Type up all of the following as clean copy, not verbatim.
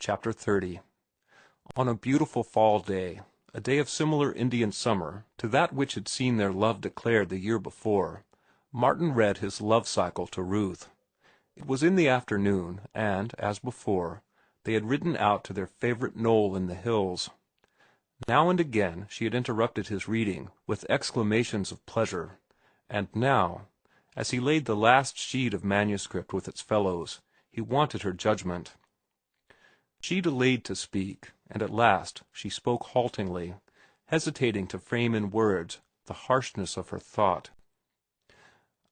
Chapter 30. On a beautiful fall day, a day of similar Indian summer to that which had seen their love declared the year before, Martin read his love cycle to Ruth. It was in the afternoon, and, as before, they had ridden out to their favorite knoll in the hills. Now and again she had interrupted his reading with exclamations of pleasure, and now, as he laid the last sheet of manuscript with its fellows, he wanted her judgment. She delayed to speak, and at last she spoke haltingly, hesitating to frame in words the harshness of her thought.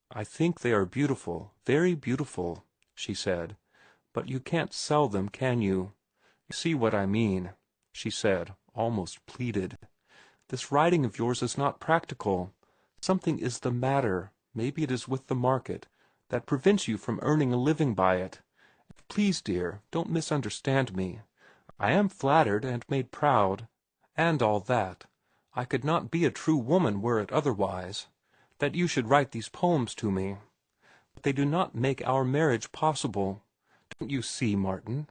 "I think they are beautiful, very beautiful," she said, "but you can't sell them, can you? You see what I mean," she said, almost pleaded. "This writing of yours is not practical. Something is the matter, maybe it is with the market, that prevents you from earning a living by it. Please, dear, don't misunderstand me. I am flattered and made proud, and all that. I could not be a true woman were it otherwise, that you should write these poems to me. But they do not make our marriage possible. Don't you see, Martin?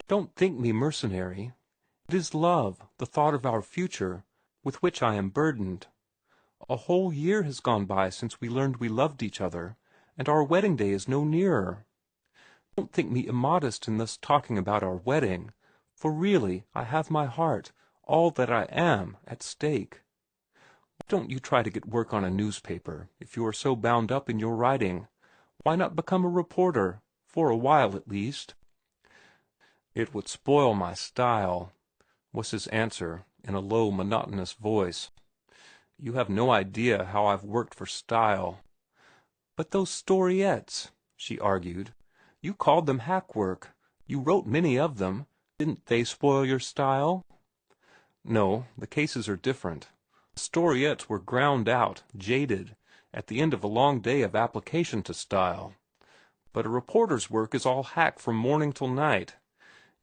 Don't think me mercenary. It is love, the thought of our future, with which I am burdened. A whole year has gone by since we learned we loved each other, and our wedding day is no nearer. Don't think me immodest in thus talking about our wedding, for really I have my heart, all that I am, at stake. Why don't you try to get work on a newspaper, if you are so bound up in your writing? Why not become a reporter, for a while at least?" "It would spoil my style," was his answer, in a low, monotonous voice. "You have no idea how I've worked for style." "But those storiettes," she argued. "You called them hack work. You wrote many of them. Didn't they spoil your style?" "No, the cases are different. The storiettes were ground out, jaded, at the end of a long day of application to style. But a reporter's work is all hack from morning till night,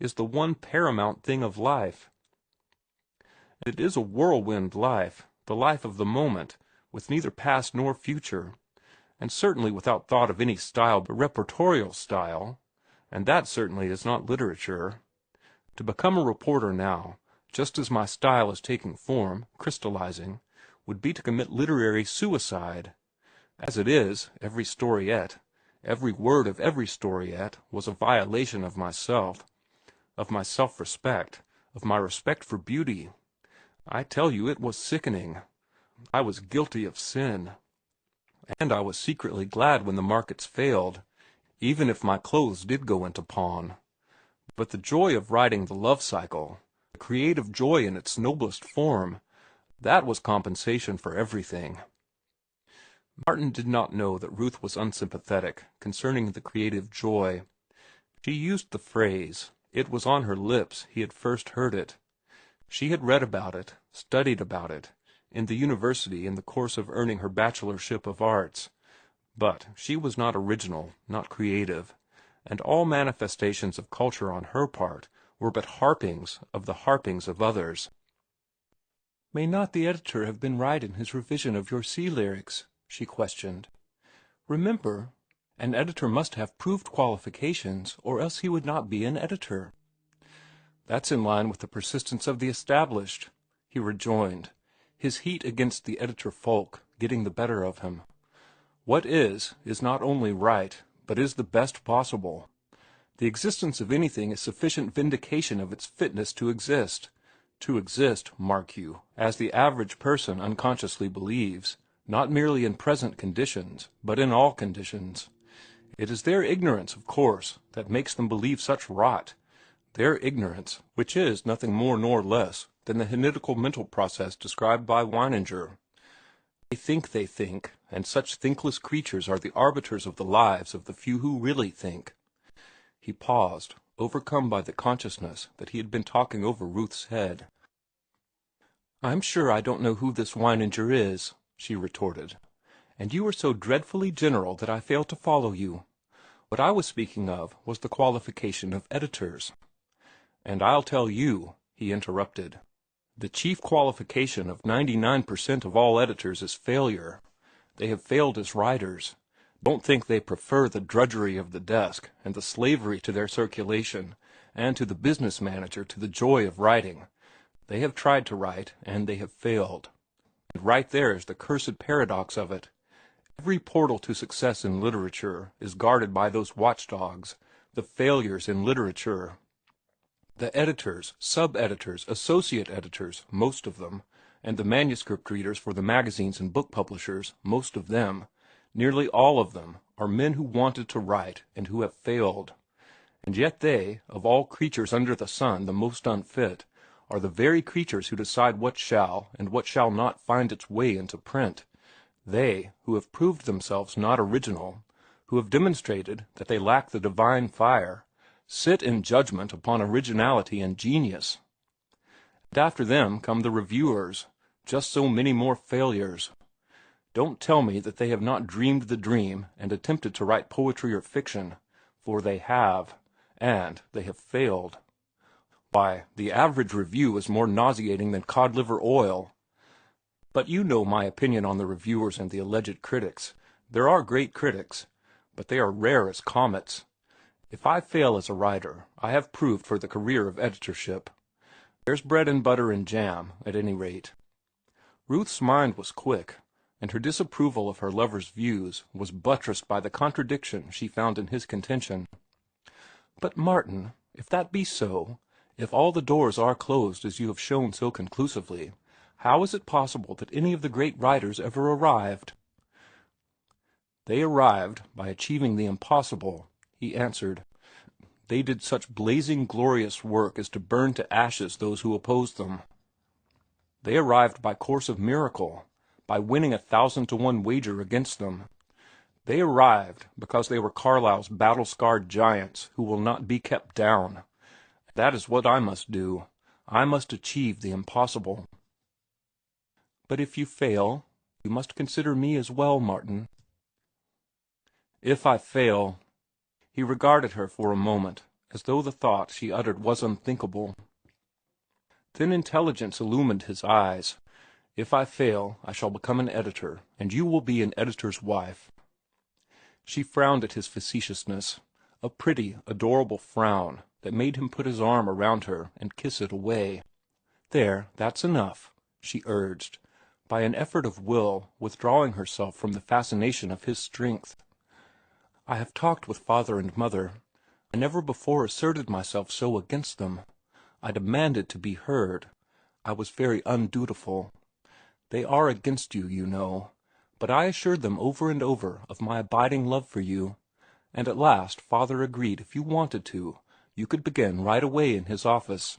is the one paramount thing of life. It is a whirlwind life, the life of the moment, with neither past nor future, and certainly without thought of any style but reportorial style, and that certainly is not literature. To become a reporter now, just as my style is taking form, crystallizing, would be to commit literary suicide. As it is, every storiette, every word of every storiette, was a violation of my self-respect, of my respect for beauty. I tell you, it was sickening. I was guilty of sin. And I was secretly glad when the markets failed, even if my clothes did go into pawn. But the joy of writing the love cycle, the creative joy in its noblest form, that was compensation for everything." Martin did not know that Ruth was unsympathetic concerning the creative joy. She used the phrase. It was on her lips he had first heard it. She had read about it, studied about it, in the university in the course of earning her bachelorship of arts. But she was not original, not creative, and all manifestations of culture on her part were but harpings of the harpings of others. "May not the editor have been right in his revision of your sea lyrics?" she questioned. "Remember, an editor must have proved qualifications, or else he would not be an editor." "That's in line with the persistence of the established," he rejoined, his heat against the editor folk getting the better of him. "What is not only right, but is the best possible. The existence of anything is sufficient vindication of its fitness to exist. To exist, mark you, as the average person unconsciously believes, not merely in present conditions, but in all conditions. It is their ignorance, of course, that makes them believe such rot, their ignorance, which is nothing more nor less than the henidical mental process described by Weininger. They think, and such thinkless creatures are the arbiters of the lives of the few who really think." He paused, overcome by the consciousness that he had been talking over Ruth's head. "I'm sure I don't know who this Weininger is," she retorted, "and you are so dreadfully general that I fail to follow you. What I was speaking of was the qualification of editors." "And I'll tell you," he interrupted, "the chief qualification of 99% of all editors is failure. They have failed as writers. Don't think they prefer the drudgery of the desk and the slavery to their circulation and to the business manager to the joy of writing. They have tried to write, and they have failed. And right there is the cursed paradox of it. Every portal to success in literature is guarded by those watchdogs, the failures in literature. The editors, sub-editors, associate editors, most of them, and the manuscript readers for the magazines and book publishers, most of them, nearly all of them, are men who wanted to write and who have failed. And yet they, of all creatures under the sun the most unfit, are the very creatures who decide what shall and what shall not find its way into print. They, who have proved themselves not original, who have demonstrated that they lack the divine fire, sit in judgment upon originality and genius. And after them come the reviewers, just so many more failures. Don't tell me that they have not dreamed the dream and attempted to write poetry or fiction, for they have, and they have failed. Why, the average review is more nauseating than cod liver oil. But you know my opinion on the reviewers and the alleged critics. There are great critics, but they are rare as comets. If I fail as a writer, I have proved for the career of editorship. There's bread and butter and jam, at any rate. Ruth's mind was quick, and her disapproval of her lover's views was buttressed by the contradiction she found in his contention. But, Martin, if that be so, if all the doors are closed as you have shown so conclusively, how is it possible that any of the great writers ever arrived? They arrived by achieving the impossible, he answered. They did such blazing glorious work as to burn to ashes those who opposed them. They arrived by course of miracle, by winning 1,000-to-1 wager against them. They arrived because they were Carlyle's battle-scarred giants who will not be kept down. That is what I must do. I must achieve the impossible. But if you fail, you must consider me as well, Martin. If I fail— He regarded her for a moment, as though the thought she uttered was unthinkable. Then intelligence illumined his eyes. If I fail, I shall become an editor, and you will be an editor's wife. She frowned at his facetiousness, a pretty, adorable frown that made him put his arm around her and kiss it away. There, that's enough, she urged, by an effort of will withdrawing herself from the fascination of his strength. I have talked with father and mother. I never before asserted myself so against them. I demanded to be heard. I was very undutiful. They are against you, you know, but I assured them over and over of my abiding love for you, and at last father agreed if you wanted to, you could begin right away in his office.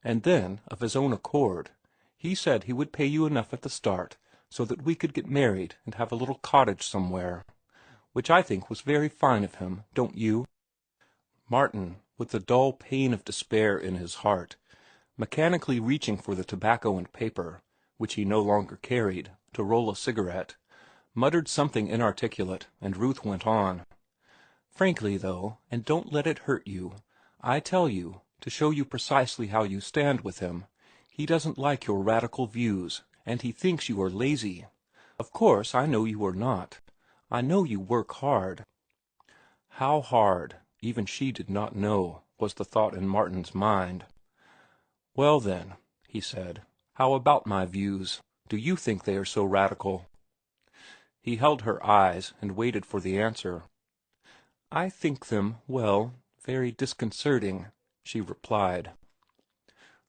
And then, of his own accord, he said he would pay you enough at the start so that we could get married and have a little cottage somewhere, which I think was very fine of him, don't you? Martin, with the dull pain of despair in his heart, mechanically reaching for the tobacco and paper, which he no longer carried, to roll a cigarette, muttered something inarticulate, and Ruth went on. Frankly, though, and don't let it hurt you, I tell you, to show you precisely how you stand with him, he doesn't like your radical views, and he thinks you are lazy. Of course, I know you are not. I know you work hard. How hard, even she did not know, was the thought in Martin's mind. Well then, he said, how about my views? Do you think they are so radical? He held her eyes and waited for the answer. I think them, well, very disconcerting, she replied.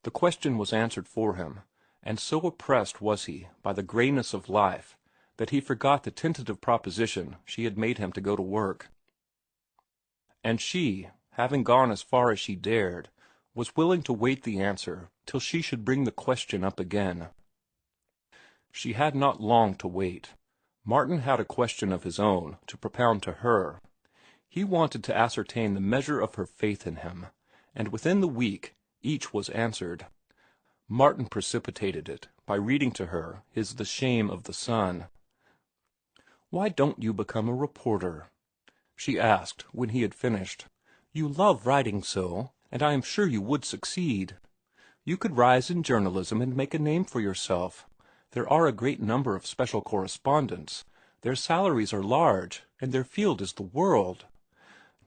The question was answered for him, and so oppressed was he by the grayness of life that he forgot the tentative proposition she had made him to go to work. And she, having gone as far as she dared, was willing to wait the answer till she should bring the question up again. She had not long to wait. Martin had a question of his own to propound to her. He wanted to ascertain the measure of her faith in him, and within the week each was answered. Martin precipitated it by reading to her his The Shame of the Sun. "Why don't you become a reporter?" she asked when he had finished. "You love writing so, and I am sure you would succeed. You could rise in journalism and make a name for yourself. There are a great number of special correspondents. Their salaries are large, and their field is the world.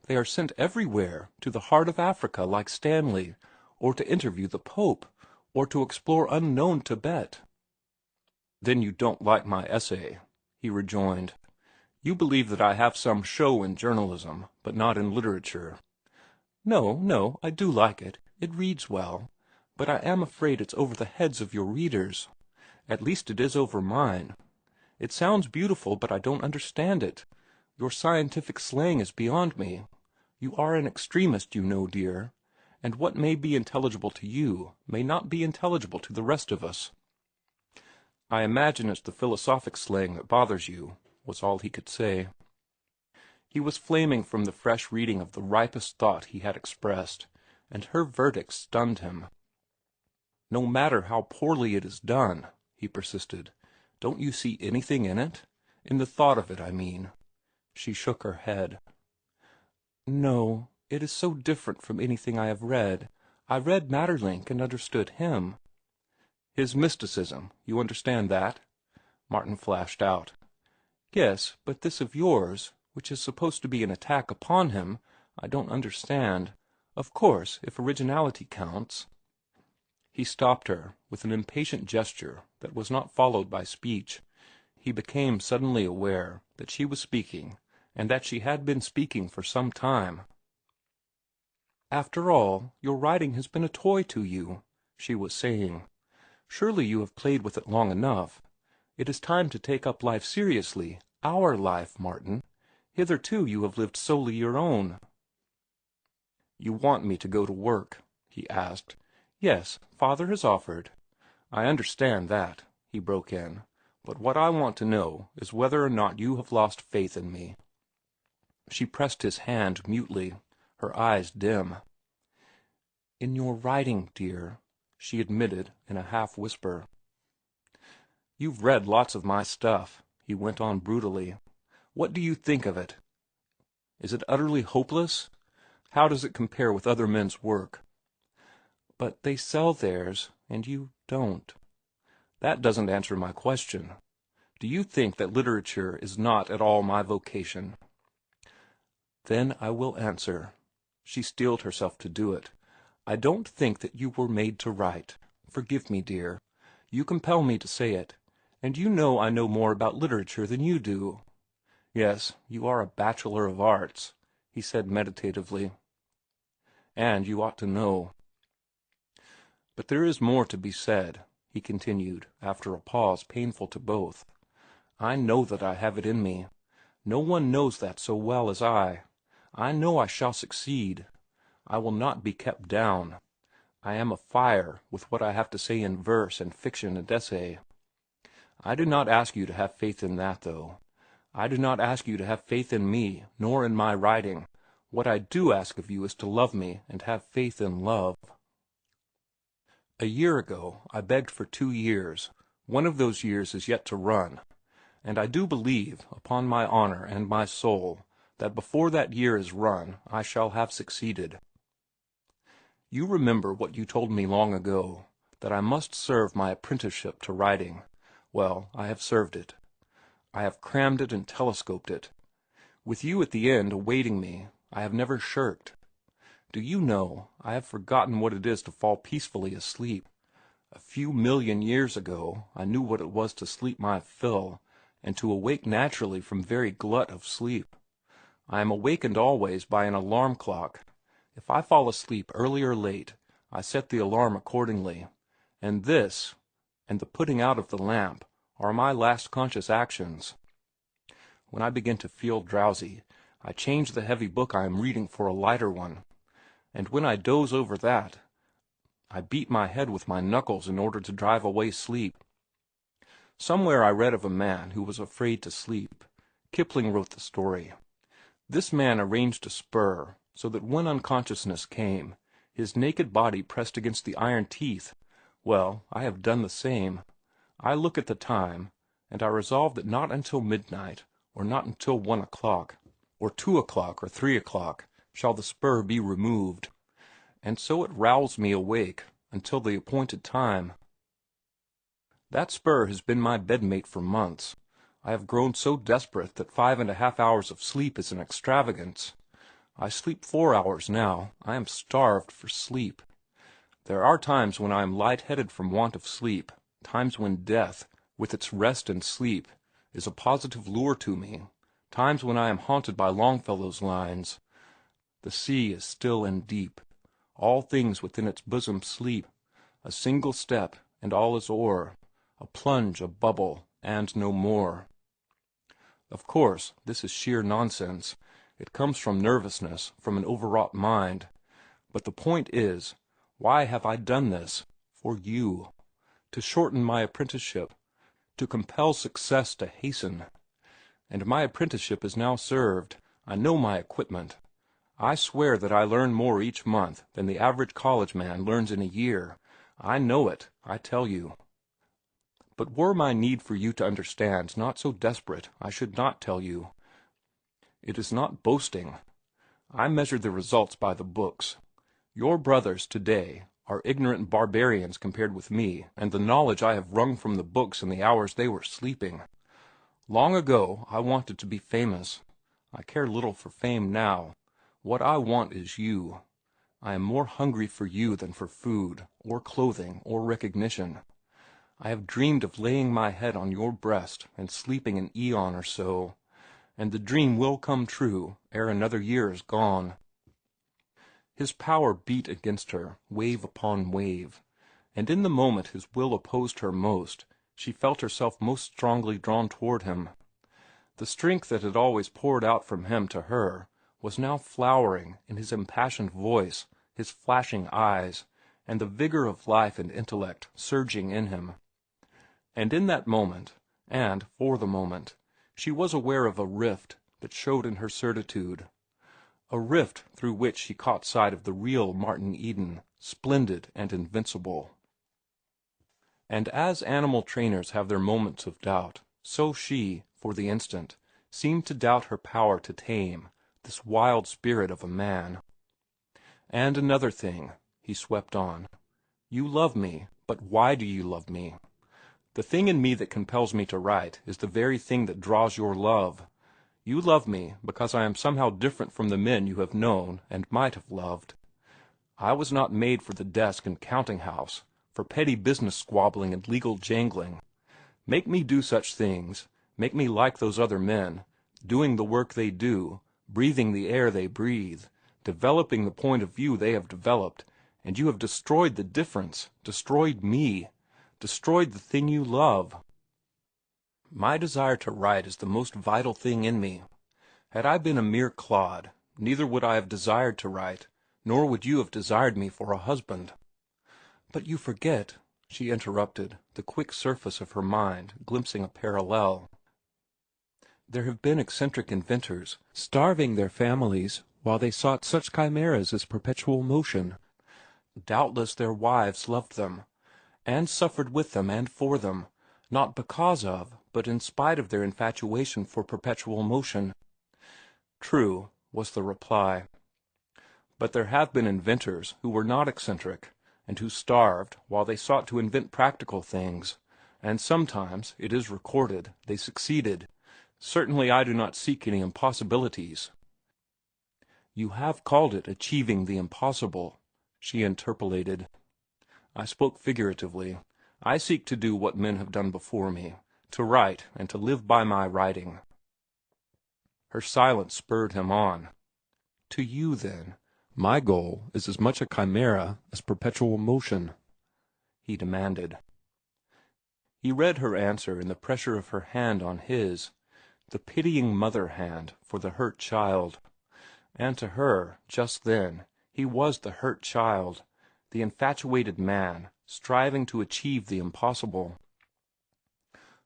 They are sent everywhere, to the heart of Africa like Stanley, or to interview the Pope, or to explore unknown Tibet." "Then you don't like my essay," he rejoined. "You believe that I have some show in journalism, but not in literature." "No, no, I do like it. It reads well. But I am afraid it's over the heads of your readers. At least it is over mine. It sounds beautiful, but I don't understand it. Your scientific slang is beyond me. You are an extremist, you know, dear, and what may be intelligible to you may not be intelligible to the rest of us." "I imagine it's the philosophic slang that bothers you," was all he could say. He was flaming from the fresh reading of the ripest thought he had expressed, and her verdict stunned him. "No matter how poorly it is done," he persisted, "don't you see anything in it? In the thought of it, I mean." She shook her head. "No, it is so different from anything I have read. I read Maeterlinck and understood him." "His mysticism, you understand that?" Martin flashed out. "Yes, but this of yours, which is supposed to be an attack upon him, I don't understand. Of course, if originality counts—" He stopped her with an impatient gesture that was not followed by speech. He became suddenly aware that she was speaking, and that she had been speaking for some time. "After all, your writing has been a toy to you," she was saying. "Surely you have played with it long enough. It is time to take up life seriously, our life, Martin. Hitherto you have lived solely your own." "You want me to go to work?" he asked. "Yes, father has offered." "I understand that," he broke in. "But what I want to know is whether or not you have lost faith in me." She pressed his hand mutely, her eyes dim. "In your writing, dear," she admitted in a half-whisper. "You've read lots of my stuff," he went on brutally. "What do you think of it? Is it utterly hopeless? How does it compare with other men's work?" "But they sell theirs, and you don't." "That doesn't answer my question. Do you think that literature is not at all my vocation?" "Then I will answer." She steeled herself to do it. "I don't think that you were made to write. Forgive me, dear. You compel me to say it, and you know I know more about literature than you do." "Yes, you are a bachelor of arts," he said meditatively. "And you ought to know." "But there is more to be said," he continued, after a pause painful to both. "I know that I have it in me. No one knows that so well as I. I know I shall succeed. I will not be kept down. I am afire with what I have to say in verse and fiction and essay. I do not ask you to have faith in that, though. I do not ask you to have faith in me, nor in my writing. What I do ask of you is to love me and have faith in love. A year ago I begged for 2 years. One of those years is yet to run. And I do believe, upon my honor and my soul, that before that year is run I shall have succeeded. You remember what you told me long ago, that I must serve my apprenticeship to writing. Well, I have served it. I have crammed it and telescoped it. With you at the end awaiting me, I have never shirked. Do you know, I have forgotten what it is to fall peacefully asleep. A few million years ago I knew what it was to sleep my fill, and to awake naturally from very glut of sleep. I am awakened always by an alarm clock. If I fall asleep early or late, I set the alarm accordingly. And this, and the putting out of the lamp, are my last conscious actions. When I begin to feel drowsy, I change the heavy book I am reading for a lighter one. And when I doze over that, I beat my head with my knuckles in order to drive away sleep. Somewhere I read of a man who was afraid to sleep. Kipling wrote the story. This man arranged a spur so that when unconsciousness came, his naked body pressed against the iron teeth. Well, I have done the same. I look at the time, and I resolve that not until midnight, or not until 1 o'clock, or 2 o'clock, or 3 o'clock, shall the spur be removed. And so it rowels me awake until the appointed time. That spur has been my bedmate for months. I have grown so desperate that 5½ hours of sleep is an extravagance. I sleep 4 hours now. I am starved for sleep. There are times when I am light-headed from want of sleep, times when death, with its rest and sleep, is a positive lure to me, times when I am haunted by Longfellow's lines. The sea is still and deep. All things within its bosom sleep. A single step, and all is o'er. A plunge, a bubble, and no more. Of course, this is sheer nonsense. It comes from nervousness, from an overwrought mind. But the point is, why have I done this? For you. To shorten my apprenticeship. To compel success to hasten. And my apprenticeship is now served. I know my equipment. I swear that I learn more each month than the average college man learns in a year. I know it, I tell you. But were my need for you to understand not so desperate, I should not tell you. It is not boasting. I measure the results by the books. Your brothers today are ignorant barbarians compared with me and the knowledge I have wrung from the books in the hours they were sleeping. Long ago I wanted to be famous. I care little for fame now. What I want is you. I am more hungry for you than for food, or clothing, or recognition. I have dreamed of laying my head on your breast and sleeping an eon or so, and the dream will come true ere another year is gone. His power beat against her, wave upon wave, and in the moment his will opposed her most, she felt herself most strongly drawn toward him. The strength that had always poured out from him to her was now flowering in his impassioned voice, his flashing eyes, and the vigor of life and intellect surging in him. And in that moment, and for the moment, she was aware of a rift that showed in her certitude, a rift through which she caught sight of the real Martin Eden, splendid and invincible. And as animal trainers have their moments of doubt, so she, for the instant, seemed to doubt her power to tame this wild spirit of a man. And another thing, he swept on. You love me, but why do you love me? The thing in me that compels me to write is the very thing that draws your love. You love me because I am somehow different from the men you have known and might have loved. I was not made for the desk and counting-house, for petty business squabbling and legal jangling. Make me do such things, make me like those other men, doing the work they do, breathing the air they breathe, developing the point of view they have developed, and you have destroyed the difference, destroyed me, destroyed the thing you love. My desire to write is the most vital thing in me. Had I been a mere clod, neither would I have desired to write, nor would you have desired me for a husband. But you forget, she interrupted, the quick surface of her mind glimpsing a parallel. There have been eccentric inventors, starving their families while they sought such chimeras as perpetual motion. Doubtless their wives loved them, and suffered with them and for them, not because of, but in spite of their infatuation for perpetual motion. True, was the reply. But there have been inventors who were not eccentric, and who starved while they sought to invent practical things, and sometimes, it is recorded, they succeeded. Certainly I do not seek any impossibilities. You have called it achieving the impossible, she interpolated. I spoke figuratively. I seek to do what men have done before me, to write and to live by my writing. Her silence spurred him on. To you, then, my goal is as much a chimera as perpetual motion, he demanded. He read her answer in the pressure of her hand on his, the pitying mother hand for the hurt child. And to her, just then, he was the hurt child, the infatuated man, striving to achieve the impossible.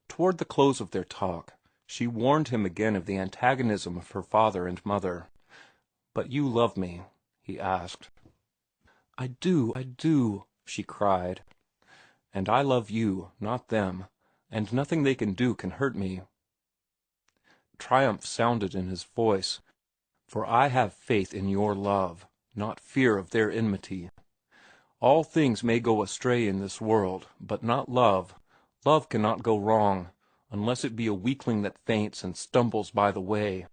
Toward the close of their talk, she warned him again of the antagonism of her father and mother. "But you love me?" he asked. I do," she cried. "And I love you, not them, and nothing they can do can hurt me." Triumph sounded in his voice. "For I have faith in your love, not fear of their enmity. All things may go astray in this world, but not love. Love cannot go wrong, unless it be a weakling that faints and stumbles by the way."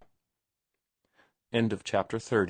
End of chapter 30.